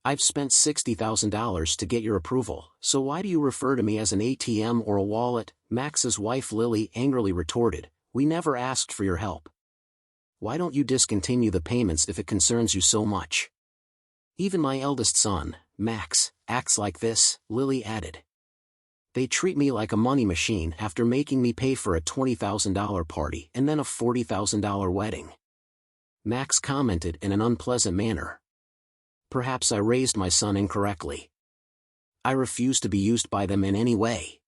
I've spent $60,000 to get your approval, so why do you refer to me as an ATM or a wallet? Max's wife Lily angrily retorted, we never asked for your help. Why don't you discontinue the payments if it concerns you so much? Even my eldest son, Max, acts like this, Lily added. They treat me like a money machine after making me pay for a $20,000 party and then a $40,000 wedding. Max commented in an unpleasant manner. Perhaps I raised my son incorrectly. I refuse to be used by them in any way.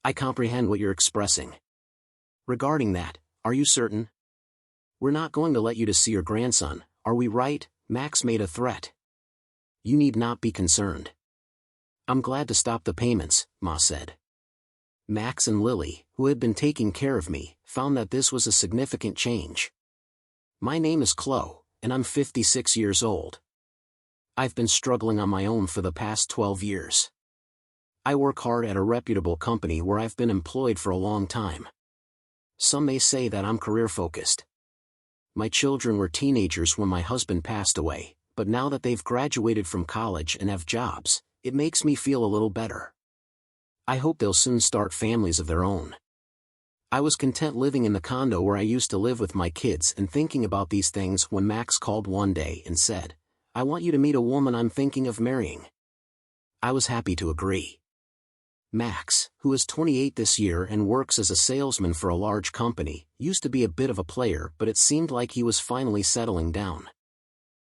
I comprehend what you're expressing. Regarding that, are you certain? We're not going to let you to see your grandson, are we right? Max made a threat. You need not be concerned. I'm glad to stop the payments, Ma said. Max and Lily, who had been taking care of me, found that this was a significant change. My name is Chloe, and I'm 56 years old. I've been struggling on my own for the past 12 years. I work hard at a reputable company where I've been employed for a long time. Some may say that I'm career-focused. My children were teenagers when my husband passed away, but now that they've graduated from college and have jobs, it makes me feel a little better. I hope they'll soon start families of their own. I was content living in the condo where I used to live with my kids and thinking about these things when Max called one day and said, I want you to meet a woman I'm thinking of marrying. I was happy to agree. Max, who is 28 this year and works as a salesman for a large company, used to be a bit of a player, but it seemed like he was finally settling down.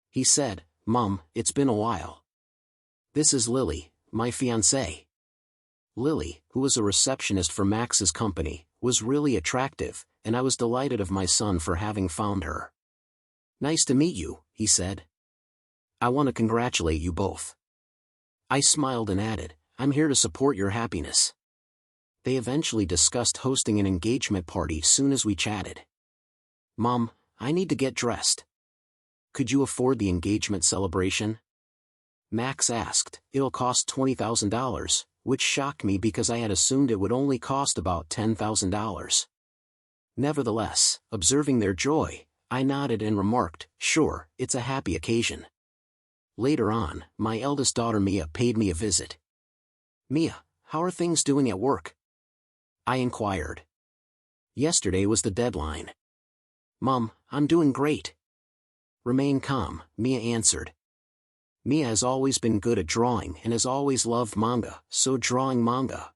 He said, Mom, it's been a while. This is Lily, my fiancée. Lily, who was a receptionist for Max's company, was really attractive, and I was delighted of my son for having found her. Nice to meet you, he said. I want to congratulate you both. I smiled and added, I'm here to support your happiness. They eventually discussed hosting an engagement party soon as we chatted. Mom, I need to get dressed. Could you afford the engagement celebration? Max asked. It'll cost $20,000, which shocked me because I had assumed it would only cost about $10,000. Nevertheless, observing their joy, I nodded and remarked, sure, it's a happy occasion. Later on, my eldest daughter Mia paid me a visit. Mia, how are things doing at work? I inquired. Yesterday was the deadline. Mom, I'm doing great. Remain calm, Mia answered. Mia has always been good at drawing and has always loved manga, so drawing manga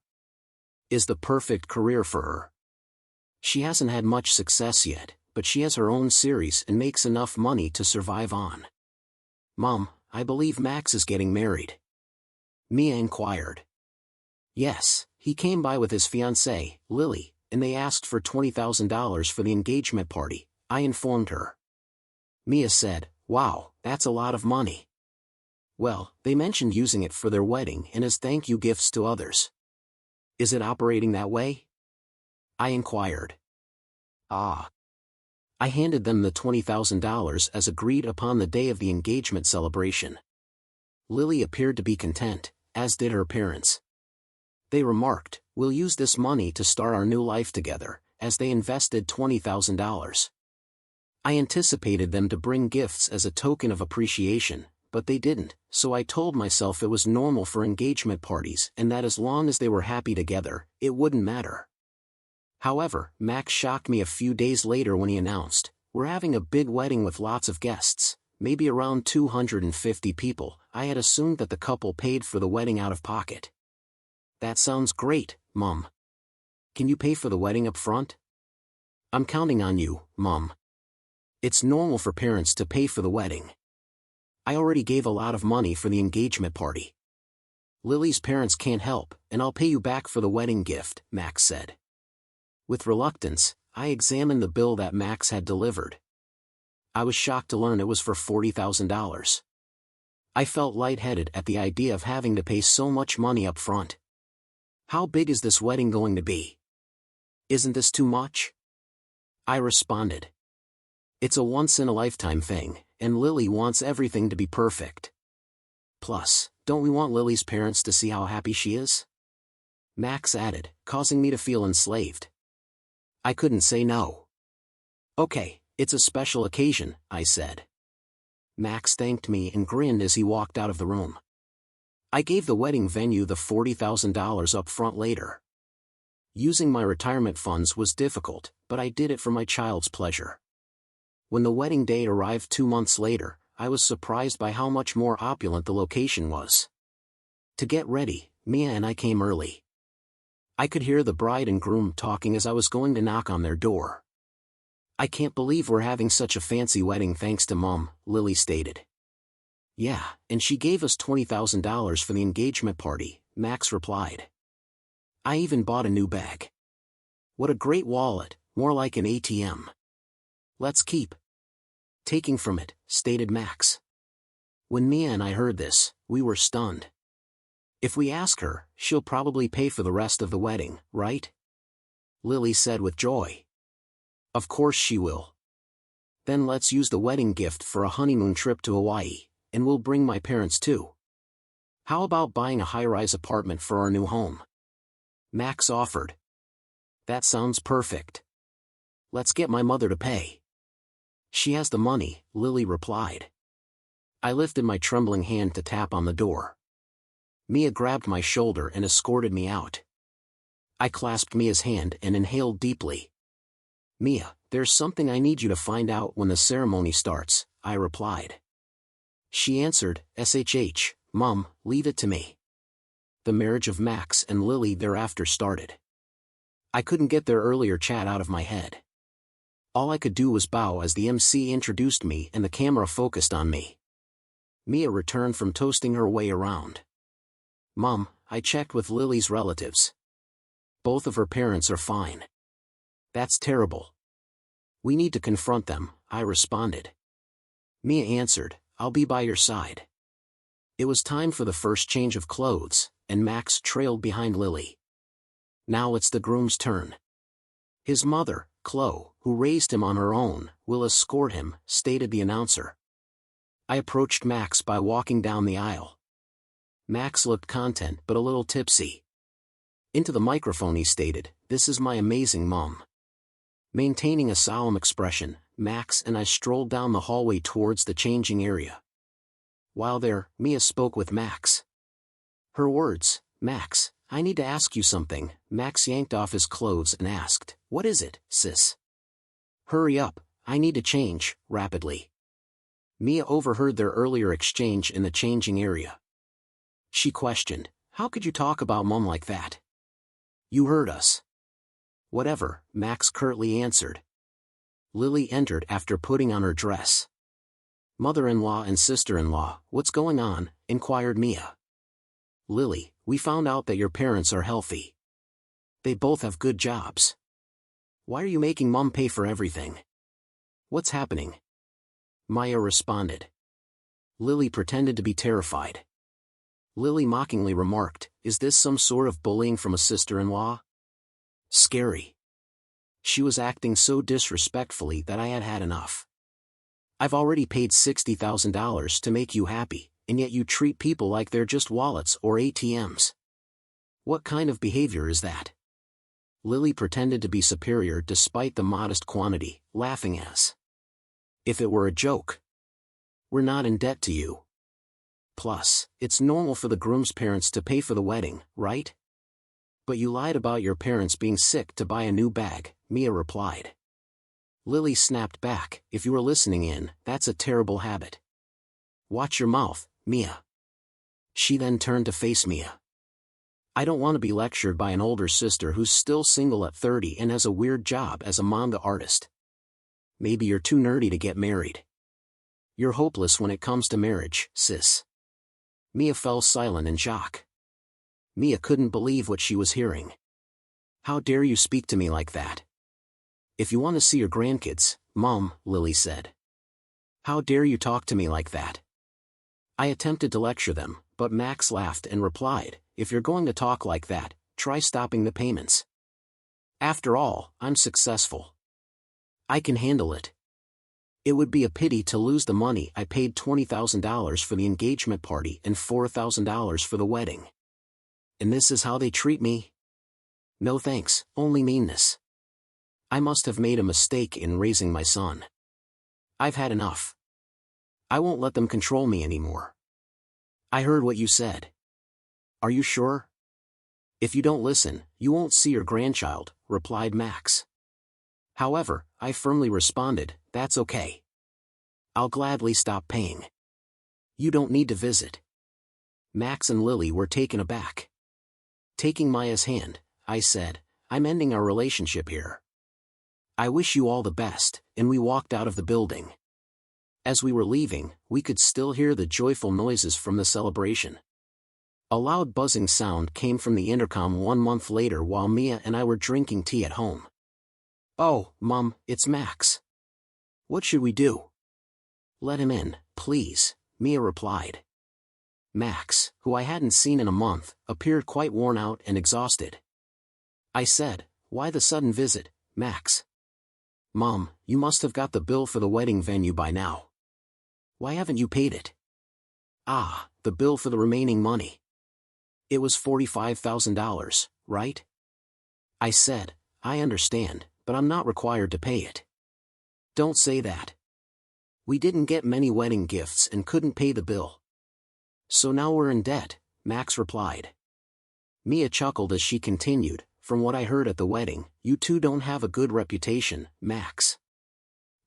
is the perfect career for her. She hasn't had much success yet, but she has her own series and makes enough money to survive on. Mom, I believe Max is getting married. Mia inquired. Yes, he came by with his fiancée, Lily, and they asked for $20,000 for the engagement party, I informed her. Mia said, wow, that's a lot of money. Well, they mentioned using it for their wedding and as thank you gifts to others. Is it operating that way? I inquired. Ah. I handed them the $20,000 as agreed upon the day of the engagement celebration. Lily appeared to be content, as did her parents. They remarked, we'll use this money to start our new life together, as they invested $20,000. I anticipated them to bring gifts as a token of appreciation, but they didn't, so I told myself it was normal for engagement parties and that as long as they were happy together, it wouldn't matter. However, Max shocked me a few days later when he announced, we're having a big wedding with lots of guests, maybe around 250 people. I had assumed that the couple paid for the wedding out of pocket. That sounds great, Mom. Can you pay for the wedding up front? I'm counting on you, Mom. It's normal for parents to pay for the wedding. I already gave a lot of money for the engagement party. Lily's parents can't help, and I'll pay you back for the wedding gift, Max said. With reluctance, I examined the bill that Max had delivered. I was shocked to learn it was for $40,000. I felt lightheaded at the idea of having to pay so much money up front. How big is this wedding going to be? Isn't this too much? I responded. It's a once-in-a-lifetime thing, and Lily wants everything to be perfect. Plus, don't we want Lily's parents to see how happy she is? Max added, causing me to feel enslaved. I couldn't say no. Okay, it's a special occasion, I said. Max thanked me and grinned as he walked out of the room. I gave the wedding venue the $40,000 up front later. Using my retirement funds was difficult, but I did it for my child's pleasure. When the wedding day arrived 2 months later, I was surprised by how much more opulent the location was. To get ready, Mia and I came early. I could hear the bride and groom talking as I was going to knock on their door. "I can't believe we're having such a fancy wedding thanks to Mom," Lily stated. "Yeah, and she gave us $20,000 for the engagement party," Max replied. "I even bought a new bag. What a great wallet, more like an ATM. Let's keep taking from it," stated Max. When Mia and I heard this, we were stunned. "If we ask her, she'll probably pay for the rest of the wedding, right?" Lily said with joy. "Of course she will. Then let's use the wedding gift for a honeymoon trip to Hawaii, and we'll bring my parents too. How about buying a high-rise apartment for our new home?" Max offered. "That sounds perfect. Let's get my mother to pay." "She has the money," Lily replied. I lifted my trembling hand to tap on the door. Mia grabbed my shoulder and escorted me out. I clasped Mia's hand and inhaled deeply. "Mia, there's something I need you to find out when the ceremony starts," I replied. She answered, "SHH, Mom, leave it to me." The marriage of Max and Lily thereafter started. I couldn't get their earlier chat out of my head. All I could do was bow as the MC introduced me and the camera focused on me. Mia returned from toasting her way around. "Mom, I checked with Lily's relatives. Both of her parents are fine." "That's terrible. We need to confront them," I responded. Mia answered, "I'll be by your side." It was time for the first change of clothes, and Max trailed behind Lily. Now it's the groom's turn. His mother, Chloe, who raised him on her own, will escort him, stated the announcer. I approached Max by walking down the aisle. Max looked content but a little tipsy. Into the microphone he stated, "This is my amazing mom." Maintaining a solemn expression, Max and I strolled down the hallway towards the changing area. While there, Mia spoke with Max. Her words, "Max, I need to ask you something." Max yanked off his clothes and asked, "What is it, sis?" "Hurry up, I need to change," rapidly. Mia overheard their earlier exchange in the changing area. She questioned, "How could you talk about Mom like that? You heard us." "Whatever," Max curtly answered. Lily entered after putting on her dress. "Mother-in-law and sister-in-law, what's going on?" inquired Mia. "Lily, we found out that your parents are healthy. They both have good jobs. Why are you making Mom pay for everything? What's happening?" Maya responded. Lily pretended to be terrified. Lily mockingly remarked, "Is this some sort of bullying from a sister-in-law? Scary." She was acting so disrespectfully that I had had enough. "I've already paid $60,000 to make you happy, and yet you treat people like they're just wallets or ATMs. What kind of behavior is that?" Lily pretended to be superior despite the modest quantity, laughing as if it were a joke. "We're not in debt to you. Plus, it's normal for the groom's parents to pay for the wedding, right? But you lied about your parents being sick to buy a new bag," Mia replied. Lily snapped back, "If you were listening in, that's a terrible habit. Watch your mouth, Mia." She then turned to face Mia. "I don't want to be lectured by an older sister who's still single at 30 and has a weird job as a manga artist. Maybe you're too nerdy to get married. You're hopeless when it comes to marriage, sis." Mia fell silent in shock. Mia couldn't believe what she was hearing. "How dare you speak to me like that? If you want to see your grandkids, Mom," Lily said. "How dare you talk to me like that?" I attempted to lecture them, but Max laughed and replied, "If you're going to talk like that, try stopping the payments. After all, I'm successful. I can handle it. It would be a pity to lose the money I paid $20,000 for the engagement party and $4,000 for the wedding. And this is how they treat me? No thanks, only meanness. I must have made a mistake in raising my son. I've had enough." I won't let them control me anymore. I heard what you said. Are you sure? If you don't listen, you won't see your grandchild, replied Max. However, I firmly responded, that's okay. I'll gladly stop paying. You don't need to visit. Max and Lily were taken aback. Taking Maya's hand, I said, I'm ending our relationship here. I wish you all the best, and we walked out of the building. As we were leaving, we could still hear the joyful noises from the celebration. A loud buzzing sound came from the intercom 1 month later while Mia and I were drinking tea at home. Oh, Mom, it's Max. What should we do? Let him in, please, Mia replied. Max, who I hadn't seen in a month, appeared quite worn out and exhausted. I said, why the sudden visit, Max? Mom, you must have got the bill for the wedding venue by now. Why haven't you paid it? Ah, the bill for the remaining money. It was $45,000, right? I said, I understand, but I'm not required to pay it. Don't say that. We didn't get many wedding gifts and couldn't pay the bill. So now we're in debt, Max replied. Mia chuckled as she continued, from what I heard at the wedding, you two don't have a good reputation, Max.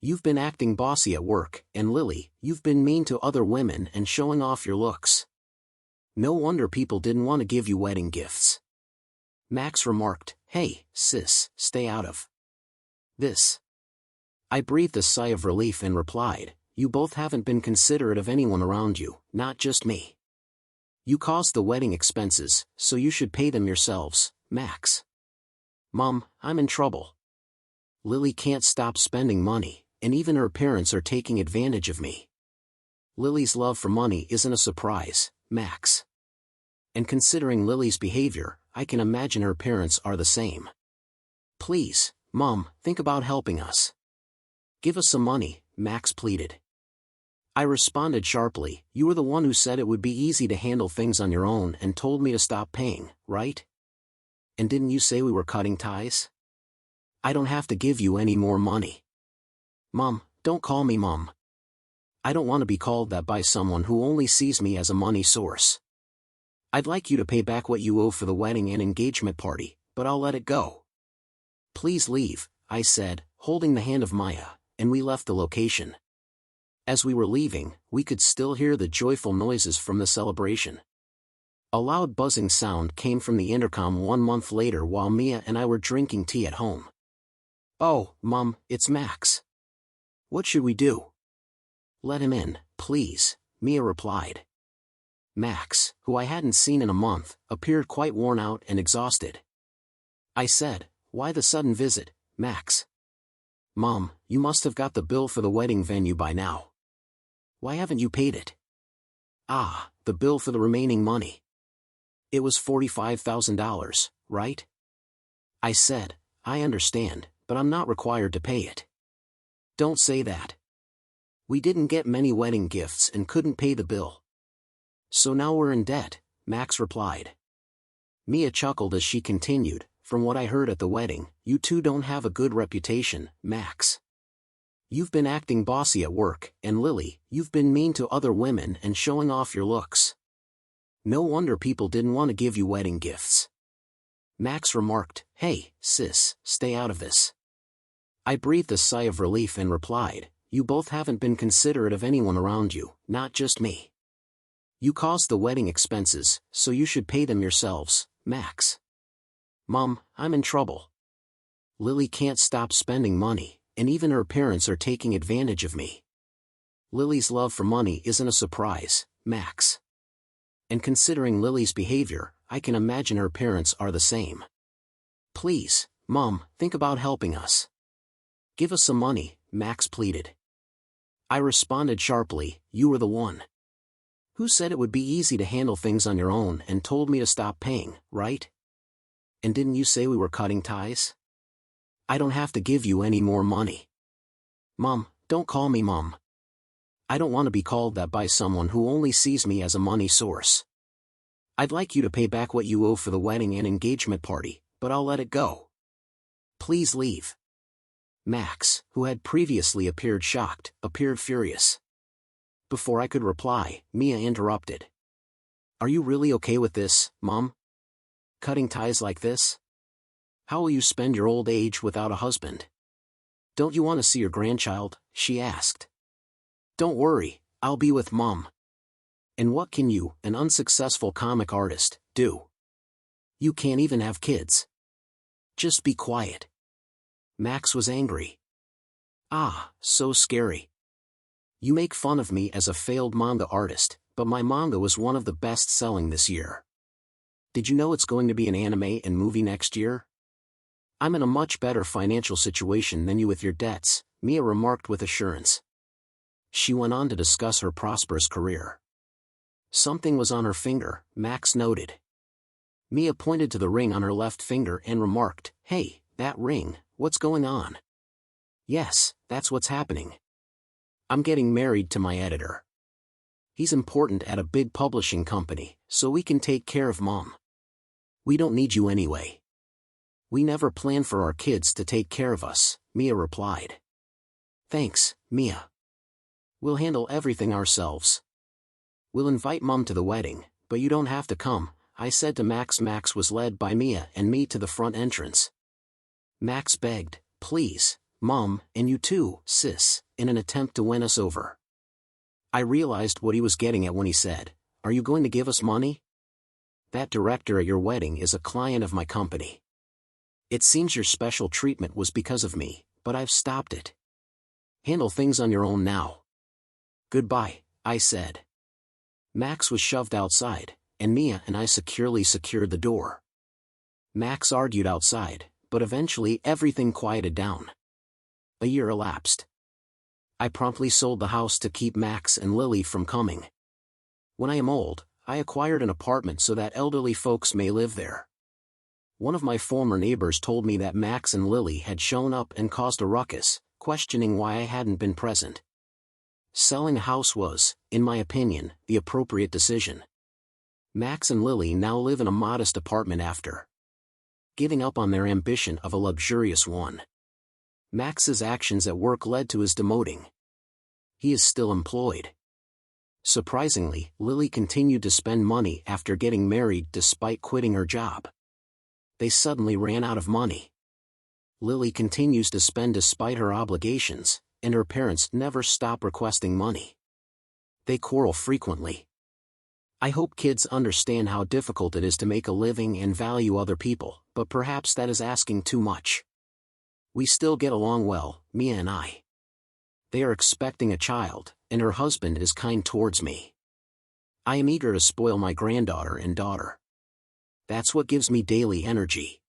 You've been acting bossy at work, and Lily, you've been mean to other women and showing off your looks. No wonder people didn't want to give you wedding gifts. Max remarked, hey, sis, stay out of this. I breathed a sigh of relief and replied, you both haven't been considerate of anyone around you, not just me. You caused the wedding expenses, so you should pay them yourselves, Max. Mom, I'm in trouble. Lily can't stop spending money, and even her parents are taking advantage of me. Lily's love for money isn't a surprise, Max. And considering Lily's behavior, I can imagine her parents are the same. Please, Mom, think about helping us. Give us some money, Max pleaded. I responded sharply, you were the one who said it would be easy to handle things on your own and told me to stop paying, right? And didn't you say we were cutting ties? I don't have to give you any more money. Mom, don't call me Mom. I don't want to be called that by someone who only sees me as a money source. I'd like you to pay back what you owe for the wedding and engagement party, but I'll let it go. Please leave, I said, holding the hand of Maya, and we left the location. As we were leaving, we could still hear the joyful noises from the celebration. A loud buzzing sound came from the intercom 1 month later while Mia and I were drinking tea at home. Oh, Mom, it's Max. What should we do? Let him in, please, Mia replied. Max, who I hadn't seen in a month, appeared quite worn out and exhausted. I said, why the sudden visit, Max? Mom, you must have got the bill for the wedding venue by now. Why haven't you paid it? Ah, the bill for the remaining money. It was $45,000, right? I said, I understand, but I'm not required to pay it. Don't say that. We didn't get many wedding gifts and couldn't pay the bill. So now we're in debt, Max replied. Mia chuckled as she continued, from what I heard at the wedding, you two don't have a good reputation, Max. You've been acting bossy at work, and Lily, you've been mean to other women and showing off your looks. No wonder people didn't want to give you wedding gifts. Max remarked, hey, sis, stay out of this. I breathed a sigh of relief and replied, you both haven't been considerate of anyone around you, not just me. You caused the wedding expenses, so you should pay them yourselves, Max. Mom, I'm in trouble. Lily can't stop spending money, and even her parents are taking advantage of me. Lily's love for money isn't a surprise, Max. And considering Lily's behavior, I can imagine her parents are the same. Please, Mom, think about helping us. Give us some money, Max pleaded. I responded sharply, you were the one who said it would be easy to handle things on your own and told me to stop paying, right? And didn't you say we were cutting ties? I don't have to give you any more money. Mom, don't call me Mom. I don't want to be called that by someone who only sees me as a money source. I'd like you to pay back what you owe for the wedding and engagement party, but I'll let it go. Please leave. Max, who had previously appeared shocked, appeared furious. Before I could reply, Mia interrupted. Are you really okay with this, Mom? Cutting ties like this? How will you spend your old age without a husband? Don't you want to see your grandchild? She asked. Don't worry, I'll be with Mom. And what can you, an unsuccessful comic artist, do? You can't even have kids. Just be quiet. Max was angry. Ah, so scary. You make fun of me as a failed manga artist, but my manga was one of the best-selling this year. Did you know it's going to be an anime and movie next year? I'm in a much better financial situation than you with your debts, Mia remarked with assurance. She went on to discuss her prosperous career. Something was on her finger, Max noted. Mia pointed to the ring on her left finger and remarked, Hey, that ring, what's going on? Yes, that's what's happening. I'm getting married to my editor. He's important at a big publishing company, so we can take care of Mom. We don't need you anyway. We never planned for our kids to take care of us, Mia replied. Thanks, Mia. We'll handle everything ourselves. We'll invite Mom to the wedding, but you don't have to come, I said to Max. Max was led by Mia and me to the front entrance. Max begged, Please, Mom, and you too, sis, in an attempt to win us over. I realized what he was getting at when he said, Are you going to give us money? That director at your wedding is a client of my company. It seems your special treatment was because of me, but I've stopped it. Handle things on your own now. Goodbye, I said. Max was shoved outside, and Mia and I securely secured the door. Max argued outside, but eventually everything quieted down. A year elapsed. I promptly sold the house to keep Max and Lily from coming. When I am old, I acquired an apartment so that elderly folks may live there. One of my former neighbors told me that Max and Lily had shown up and caused a ruckus, questioning why I hadn't been present. Selling a house was, in my opinion, the appropriate decision. Max and Lily now live in a modest apartment after giving up on their ambition of a luxurious one. Max's actions at work led to his demoting. He is still employed. Surprisingly, Lily continued to spend money after getting married despite quitting her job. They suddenly ran out of money. Lily continues to spend despite her obligations, and her parents never stop requesting money. They quarrel frequently. I hope kids understand how difficult it is to make a living and value other people, but perhaps that is asking too much. We still get along well, Mia and I. They are expecting a child, and her husband is kind towards me. I am eager to spoil my granddaughter and daughter. That's what gives me daily energy.